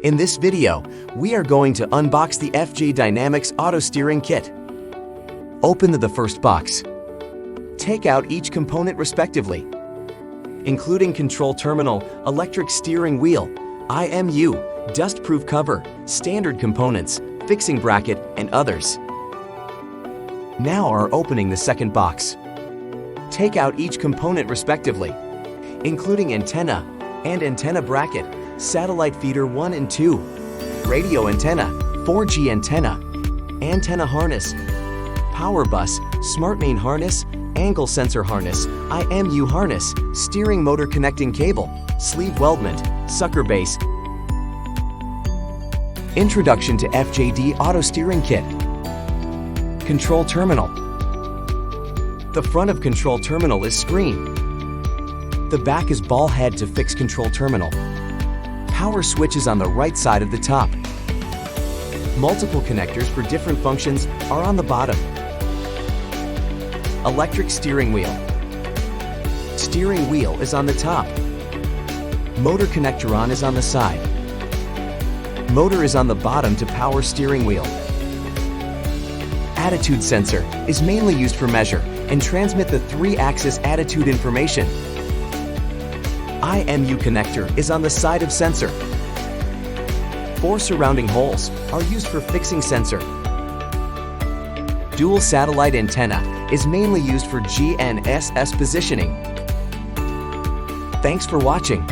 In this video, we are going to unbox the FJDynamics Autosteering Kit. Open the first box. Take out each component respectively, including control terminal, electric steering wheel, IMU, dust-proof cover, standard components, fixing bracket, and others. Now are opening the second box. Take out each component respectively, including antenna and antenna bracket, satellite feeder 1 and 2, radio antenna, 4G antenna, antenna harness, power bus, smart main harness, angle sensor harness, IMU harness, steering motor connecting cable, sleeve weldment, sucker base. Introduction to FJD Autosteering Kit. Control terminal. The front of control terminal is screen. The back is ball head to fix control terminal. Power switch is on the right side of the top. Multiple connectors for different functions are on the bottom. Electric steering wheel. Steering wheel is on the top. Motor connector on is on the side. Motor is on the bottom to power steering wheel. Attitude sensor is mainly used for measure and transmit the 3-axis attitude information. IMU connector is on the side of sensor. 4 surrounding holes are used for fixing sensor. Dual satellite antenna is mainly used for GNSS positioning. Thanks for watching.